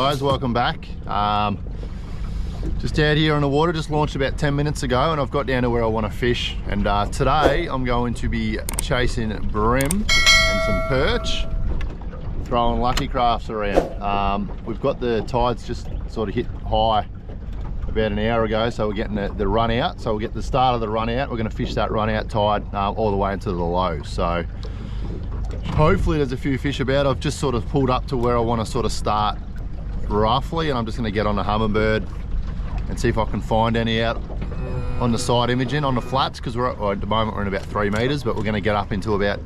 guys, welcome back. Just out here on the water, just launched about 10 minutes ago and I've got down to where I want to fish. And today I'm going to be chasing bream and some perch, throwing Lucky Crafts around. We've got the tides just sort of hit high about an hour ago, so we're getting the run out. So we'll get the start of the run out. We're going to fish that run out tide all the way into the low. So hopefully there's a few fish about. I've just sort of pulled up to where I want to sort of start roughly, and I'm just going to get on the Hummingbird and see if I can find any out on the side imaging on the flats, because at the moment we're in about 3 meters, but we're going to get up into about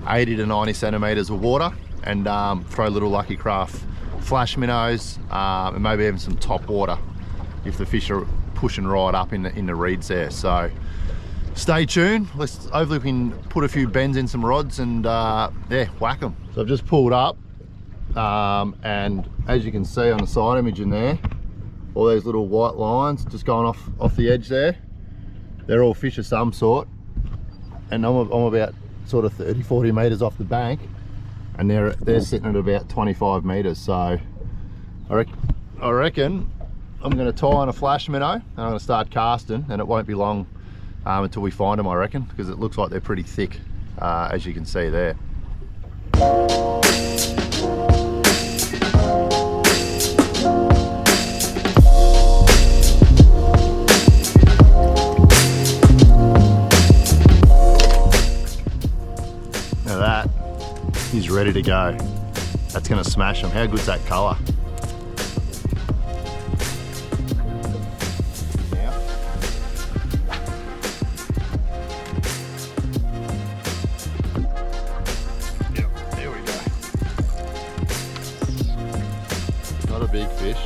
80 to 90 centimeters of water and throw little Lucky Craft Flash Minnows and maybe even some top water if the fish are pushing right up in the reeds there. So stay tuned. Hopefully we can put a few bends in some rods and yeah, whack them. So I've just pulled up and as you can see on the side image in there, all these little white lines just going off the edge there, they're all fish of some sort, and I'm about sort of 30-40 meters off the bank, and they're sitting at about 25 meters. So I reckon I'm going to tie on a flash minnow and I'm going to start casting, and it won't be long until we find them, I reckon, because it looks like they're pretty thick, as you can see there. Now that is ready to go. That's going to smash them. How good's that colour? Big fish.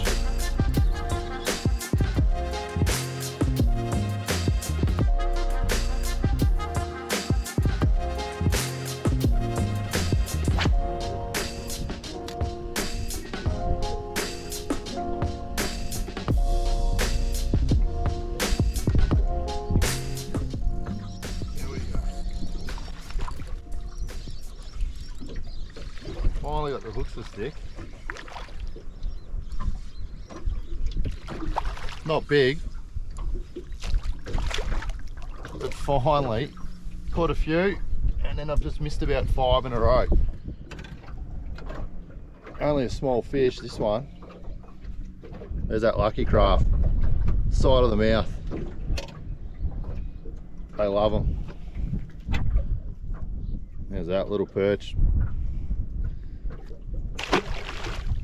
There we go. Finally got the hooks to stick. Not big, but finally caught a few, and then I've just missed about 5 in a row. Only a small fish, this one. There's that Lucky Craft, side of the mouth. They love them. There's that little perch.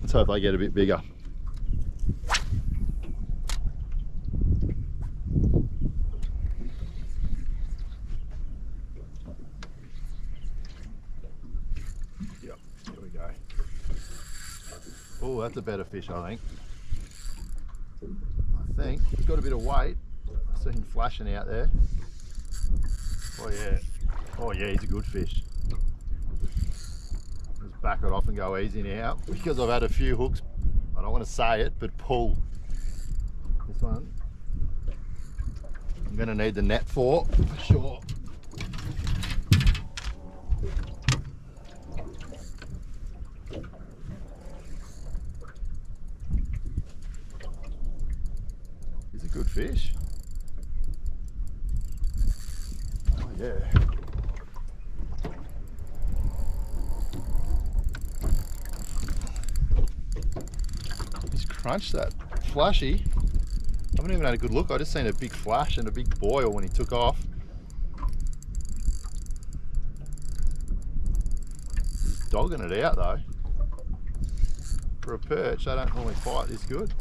Let's hope they get a bit bigger. Oh, that's a better fish, I think. He's got a bit of weight. I see him flashing out there. Oh yeah. Oh yeah, he's a good fish. Just back it off and go easy now, because I've had a few hooks, I don't want to say it, but pull. This one I'm going to need the net for sure. Good fish. Oh yeah. He's crunched that flashy. I haven't even had a good look. I just seen a big flash and a big boil when he took off. He's dogging it out though. For a perch, they don't normally fight this good.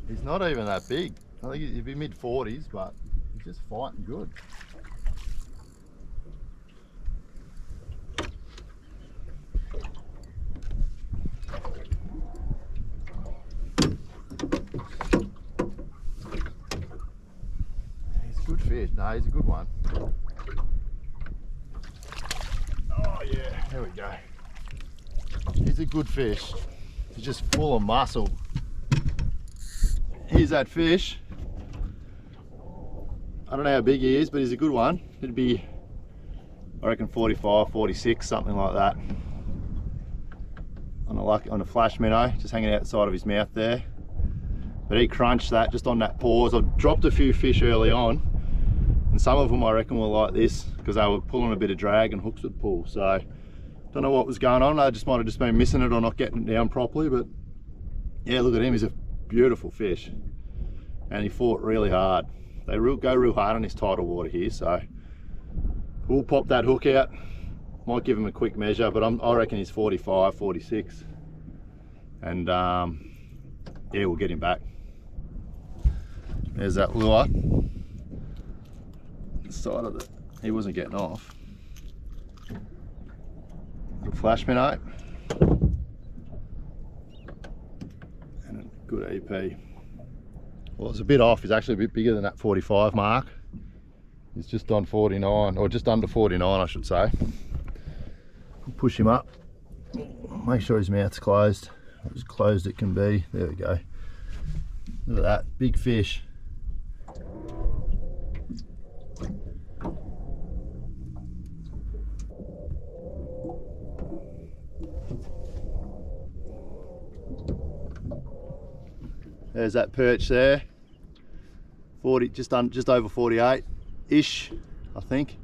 He's not even that big. I think he'd be mid-40s, but he's just fighting good. He's a good fish. No, he's a good one. Oh yeah, there we go. He's a good fish. He's just full of muscle. Here's that fish. I don't know how big he is, but he's a good one. It'd be, I reckon, 45, 46, something like that. On a flash minnow, just hanging out the side of his mouth there. But he crunched that just on that pause. I've dropped a few fish early on, and some of them I reckon were like this because they were pulling a bit of drag and hooks would pull. So don't know what was going on. I just might have just been missing it or not getting it down properly. But yeah, look at him. He's a beautiful fish, and he fought really hard. They go real hard on this tidal water here, so we'll pop that hook out. Might give him a quick measure, but I reckon he's 45, 46. And yeah, we'll get him back. There's that lure. The side of it, he wasn't getting off. Good flash minnow. And a good EP. Well, it's a bit off. He's actually a bit bigger than that 45 mark. He's just on 49, or just under 49, I should say. Push him up. Make sure his mouth's closed. As closed it can be. There we go. Look at that, big fish. There's that perch there. 40, just over 48-ish, I think.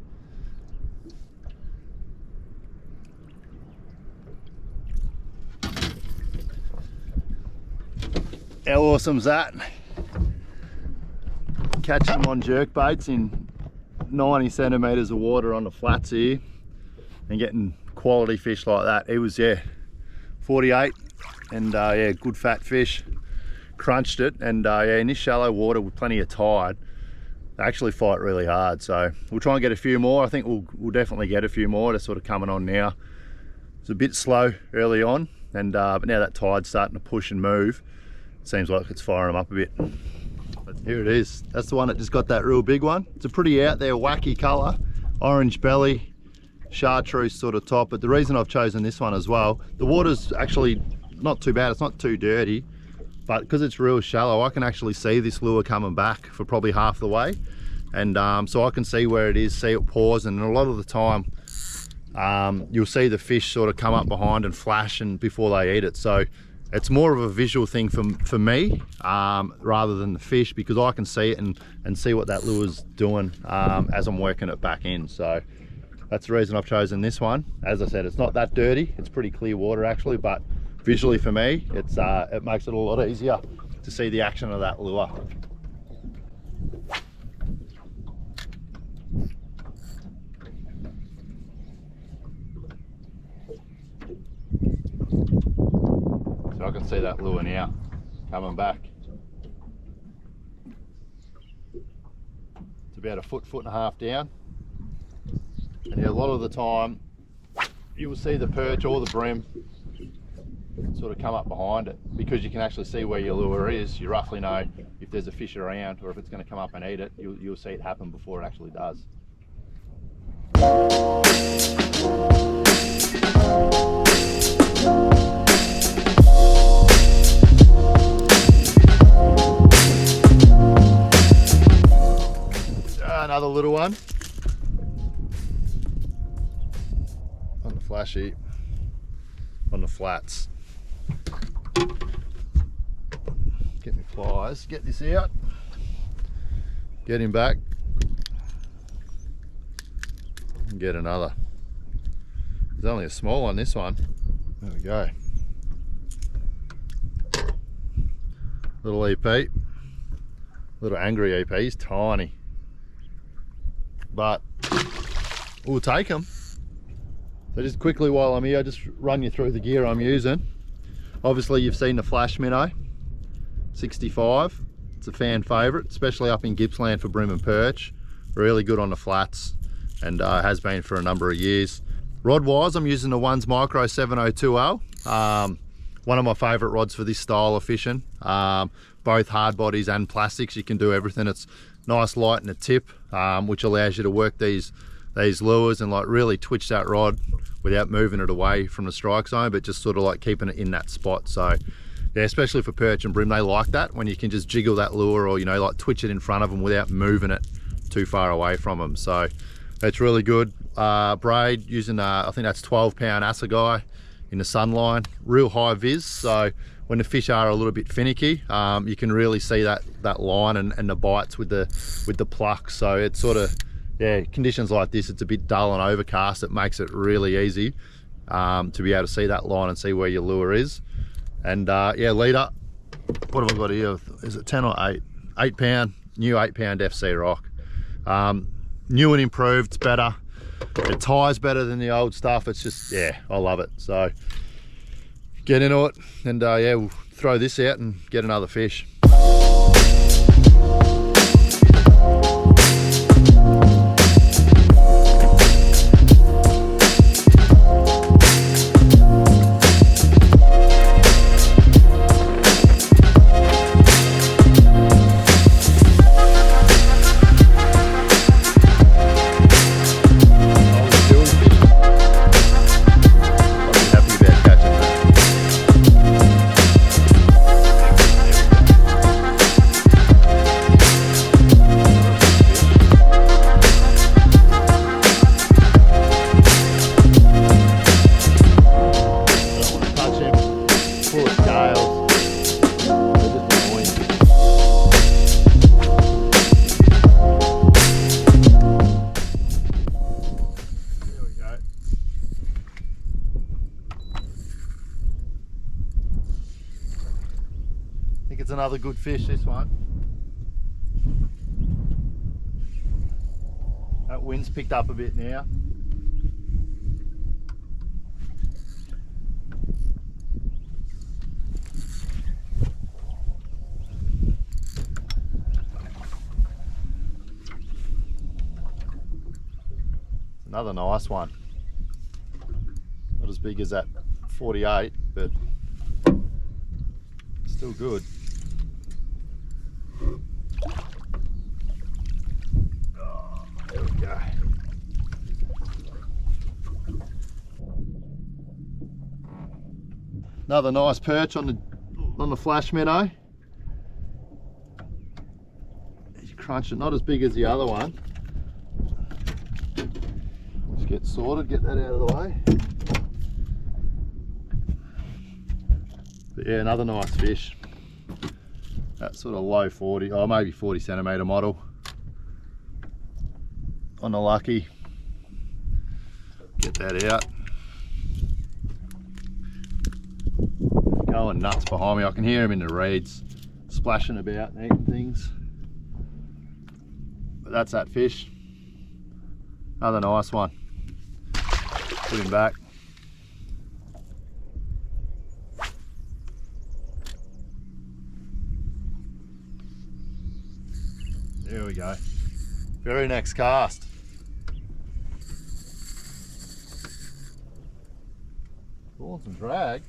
How awesome's that? Catching them on jerk baits in 90 centimetres of water on the flats here and getting quality fish like that. It was, yeah, 48 and yeah, good fat fish. Crunched it, and yeah, in this shallow water with plenty of tide, they actually fight really hard. So we'll try and get a few more. I think we'll definitely get a few more. They're sort of coming on now. It's a bit slow early on, and but now that tide's starting to push and move, it seems like it's firing them up a bit. But here it is. That's the one that just got that real big one. It's a pretty out there wacky colour, orange belly, chartreuse sort of top. But the reason I've chosen this one as well, the water's actually not too bad. It's not too dirty. But because it's real shallow, I can actually see this lure coming back for probably half the way. And so I can see where it is, see it pause, and a lot of the time you'll see the fish sort of come up behind and flash and before they eat it. So it's more of a visual thing for me rather than the fish, because I can see it and see what that lure's doing as I'm working it back in. So that's the reason I've chosen this one. As I said, it's not that dirty. It's pretty clear water actually, but visually for me, it makes it a lot easier to see the action of that lure. So I can see that lure now, coming back. It's about a foot and a half down. And yeah, a lot of the time, you will see the perch or the bream sort of come up behind it, because you can actually see where your lure is. You roughly know if there's a fish around or if it's going to come up and eat it. You'll see it happen before it actually does. Another little one on the flashy, on the flats. Get my pliers, get this out, get him back, and get another. There's only a small one, this one. There we go. Little EP, little angry EP. He's tiny, but we'll take him. So just quickly while I'm here, I'll just run you through the gear I'm using. Obviously you've seen the Flash Minnow 65. It's a fan favourite, especially up in Gippsland for bream and perch. Really good on the flats, and has been for a number of years. Rod wise, I'm using the Ones Micro 702L. One of my favourite rods for this style of fishing. Both hard bodies and plastics, you can do everything. It's nice, light in the tip, which allows you to work these these lures and like really twitch that rod without moving it away from the strike zone, but just sort of like keeping it in that spot. So yeah, especially for perch and brim, they like that when you can just jiggle that lure, or, you know, like twitch it in front of them without moving it too far away from them. So it's really good. Braid using, I think that's 12-pound assegai in the sunline, real high vis. So when the fish are a little bit finicky, you can really see that line and the bites with the pluck. So it's sort of, yeah, conditions like this, it's a bit dull and overcast. It makes it really easy to be able to see that line and see where your lure is. And yeah, leader, what have I got here? Is it 10 or 8? 8-pound, new 8-pound FC rock. New and improved, it's better. It ties better than the old stuff. It's just, yeah, I love it. So get into it, and yeah, we'll throw this out and get another fish. It's another good fish, this one. That wind's picked up a bit now. It's another nice one. Not as big as that 48, but still good. There we go. Another nice perch on the flash minnow. You crunch it, not as big as the other one. Just get sorted, get that out of the way. But yeah, another nice fish. That sort of low 40, or maybe 40 centimetre model on the Lucky. Get that out. Going nuts behind me. I can hear him in the reeds, splashing about and eating things. But that's that fish. Another nice one. Put him back. There we go. Very next cast. Pulling some drag.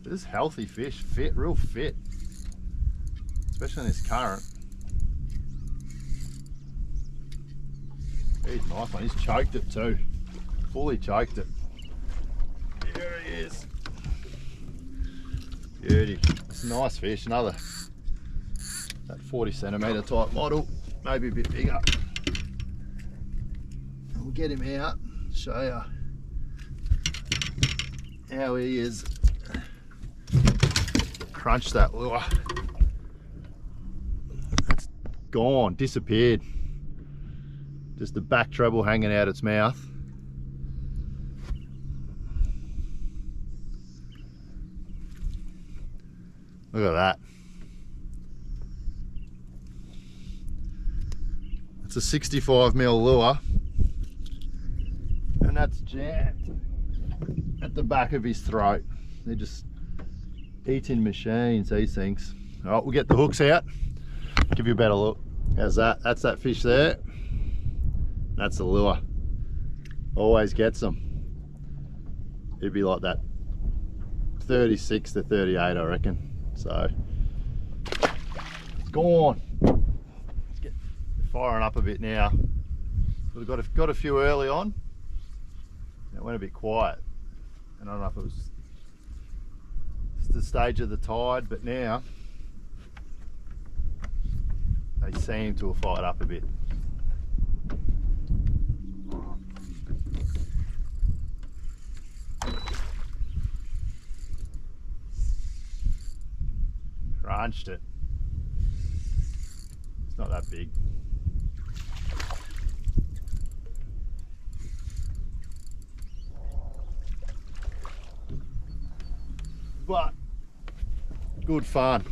This is healthy fish, fit, real fit. Especially in this current. He's a nice one, he's choked it too. Fully choked it. There he is. Beauty. It's a nice fish, another that 40 centimetre type model, maybe a bit bigger. We'll get him out, show you how he is. Crunch that lure. That's gone, disappeared. Just the back treble hanging out its mouth. Look at that. It's a 65mm lure, and that's jammed at the back of his throat. They're just eating machines, these things. All right, we'll get the hooks out, give you a better look. How's that? That's that fish there. That's the lure. Always gets them. It'd be like that 36 to 38, I reckon. So gone. Let's get firing up a bit now. We've got a few early on. It went a bit quiet, and I don't know if it was just the stage of the tide, but now they seem to have fired up a bit. Crunched it. It's not that big. But good fun.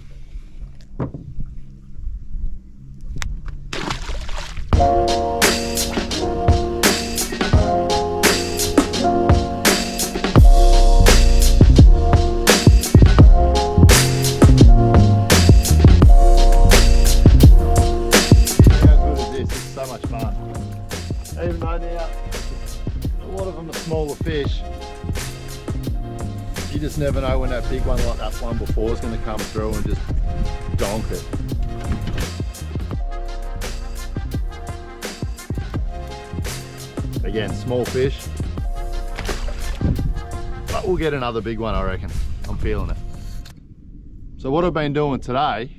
Even though now a lot of them are smaller fish, you just never know when that big one like that one before is going to come through and just donk it. Again, small fish, but we'll get another big one, I reckon. I'm feeling it. So what I've been doing today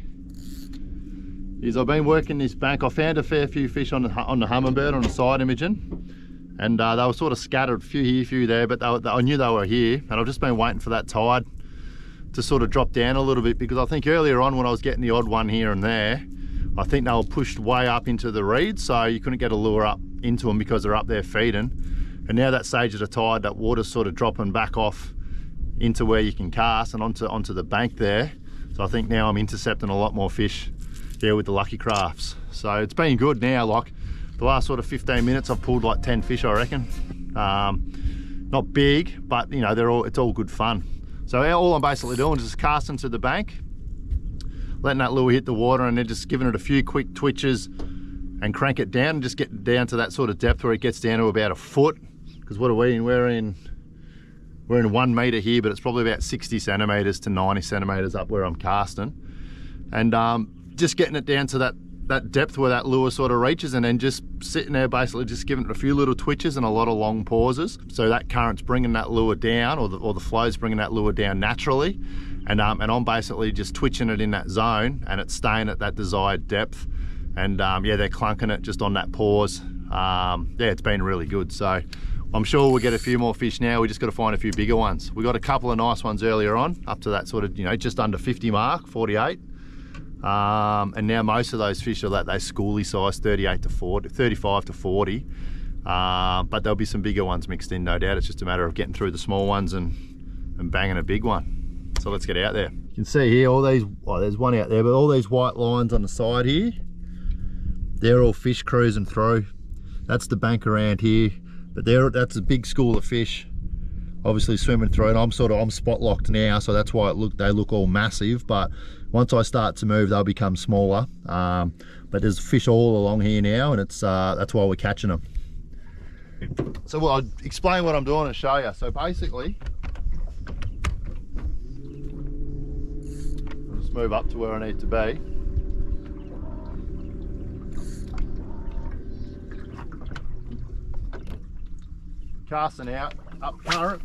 is I've been working this bank. I found a fair few fish on the Hummingbird on the side imaging, and they were sort of scattered, a few here, a few there, but I knew they were here, and I've just been waiting for that tide to sort of drop down a little bit, because I think earlier on when I was getting the odd one here and there, I think they were pushed way up into the reeds, so you couldn't get a lure up into them because they're up there feeding. And now that stage of the tide, that water's sort of dropping back off into where you can cast and onto the bank there. So I think now I'm intercepting a lot more fish there with the Lucky Crafts. So it's been good now. Like the last sort of 15 minutes I've pulled like 10 fish, I reckon. Not big, but you know, it's all good fun. So all I'm basically doing is just casting to the bank, letting that lure hit the water, and then just giving it a few quick twitches and crank it down and just get down to that sort of depth where it gets down to about a foot. Because what are we in? We're in 1 meter here, but it's probably about 60 centimeters to 90 centimeters up where I'm casting. And just getting it down to that depth where that lure sort of reaches, and then just sitting there basically just giving it a few little twitches and a lot of long pauses. So that current's bringing that lure down, or the flow's bringing that lure down naturally. And I'm basically just twitching it in that zone, and it's staying at that desired depth. And yeah, they're clunking it just on that pause. Yeah, it's been really good. So I'm sure we'll get a few more fish now. We just got to find a few bigger ones. We got a couple of nice ones earlier on, up to that sort of, you know, just under 50 mark, 48. And now most of those fish are that they schoolie size, 38 to 40, 35 to 40. But there'll be some bigger ones mixed in, no doubt. It's just a matter of getting through the small ones and banging a big one. So let's get out there. You can see here all these, well, there's one out there, but all these white lines on the side here, they're all fish cruising through. That's the bank around here, but that's a big school of fish obviously swimming through, and I'm spot locked now, so that's why they look all massive. But once I start to move, they'll become smaller. But there's fish all along here now, and it's that's why we're catching them. So I'll explain what I'm doing and show you. So basically, I'll just move up to where I need to be. Casting out up current,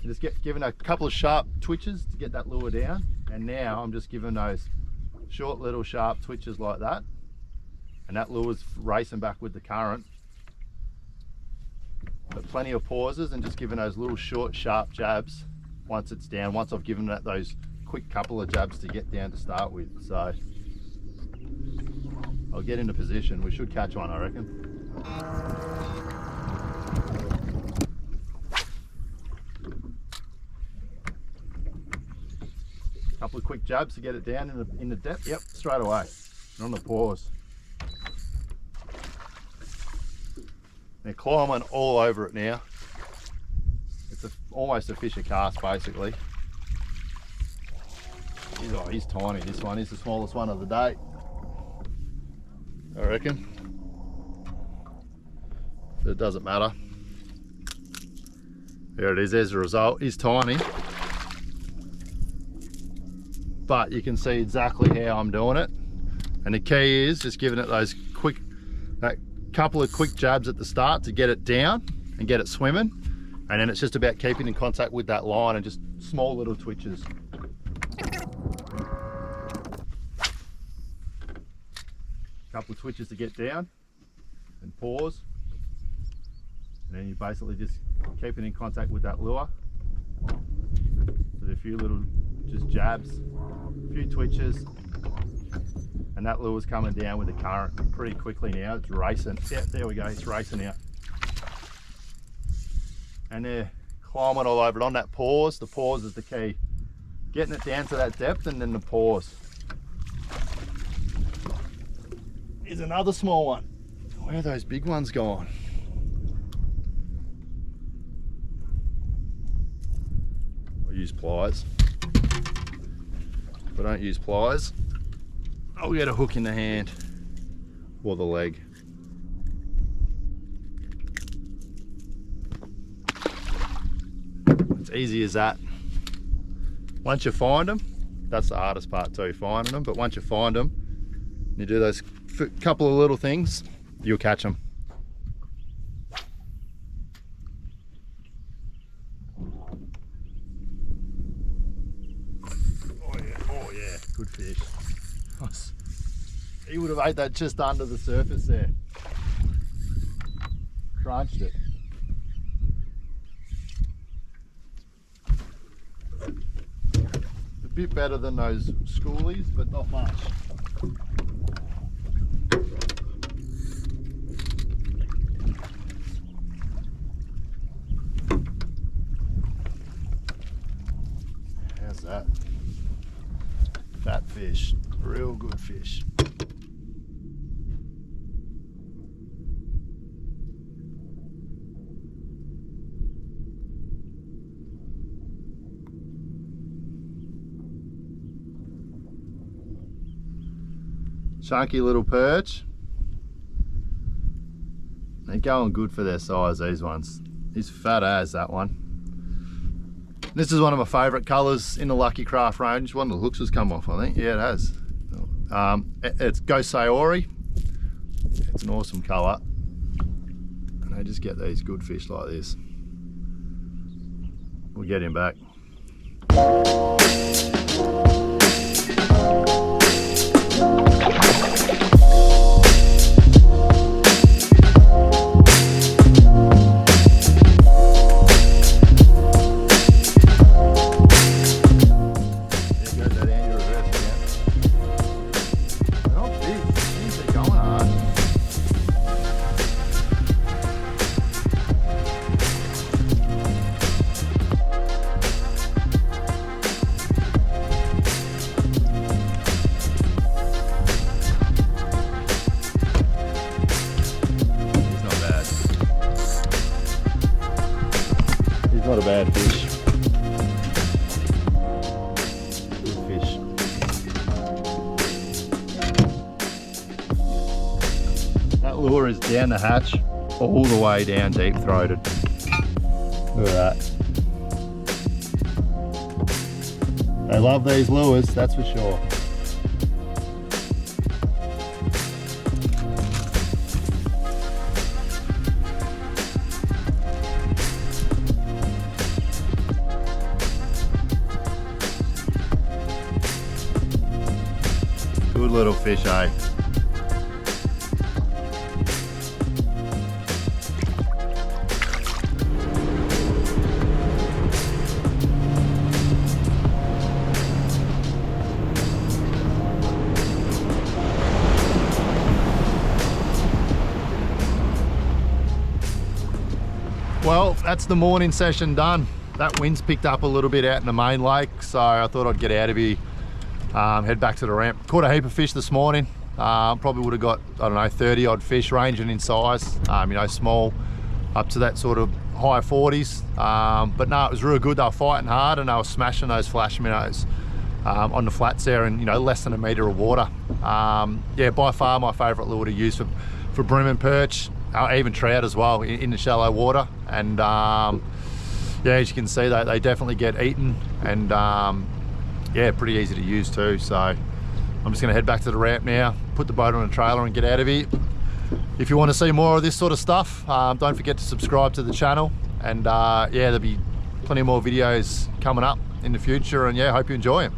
just giving a couple of sharp twitches to get that lure down, and now I'm just giving those short little sharp twitches like that, and that lure's racing back with the current, but plenty of pauses and just giving those little short sharp jabs once it's down, once I've given that those quick couple of jabs to get down to start with. So I'll get into position. We should catch one, I reckon. Couple of quick jabs to get it down in the depth. Yep, straight away. And on the pause. They're climbing all over it now. It's almost a fisher cast basically. He's tiny. This one is the smallest one of the day, I reckon. But it doesn't matter. There it is, there's the result. He's tiny. but you can see exactly how I'm doing it. And the key is just giving it that couple of quick jabs at the start to get it down and get it swimming. And then it's just about keeping in contact with that line and just small little twitches. Couple of twitches to get down and pause. And then you basically just keeping in contact with that lure. With a few little just jabs, a few twitches. And that lure's coming down with the current pretty quickly now. It's racing. Yeah, there we go, it's racing out. And they're climbing all over it on that pause. The pause is the key. Getting it down to that depth and then the pause. Here's another small one. Where are those big ones gone? I'll use pliers. If I don't use pliers, I'll get a hook in the hand or the leg. It's easy as that. Once you find them, that's the hardest part too, finding them, but once you find them, you do those couple of little things, you'll catch them. Oh yeah, good fish. He would have ate that just under the surface there. Crunched it. A bit better than those schoolies, but not much. How's that? Fat fish, real good fish. Chunky little perch. They're going good for their size, these ones. He's fat as that one. This is one of my favourite colours in the Lucky Craft range. One of the hooks has come off, I think. Yeah, it has. It's Estuary. It's an awesome colour. And they just get these good fish like this. We'll get him back. Not a bad fish. Good fish. That lure is down the hatch, all the way down deep throated. Look at that. They love these lures, that's for sure. Good little fish, eh? Well, that's the morning session done. That wind's picked up a little bit out in the main lake, so I thought I'd get out of here. Head back to the ramp. Caught a heap of fish this morning. Probably would have got, I don't know, 30 odd fish ranging in size. You know, small up to that sort of high 40s. But no, it was really good. They were fighting hard and they were smashing those flash minnows on the flats there in, you know, less than a metre of water. Yeah, by far my favourite lure to use for bream and perch, even trout as well in the shallow water. And yeah, as you can see, they definitely get eaten. And yeah, pretty easy to use too. So I'm just gonna head back to the ramp now, put the boat on a trailer and get out of here. If you want to see more of this sort of stuff, don't forget to subscribe to the channel, and yeah, there'll be plenty more videos coming up in the future, and yeah, hope you enjoy them.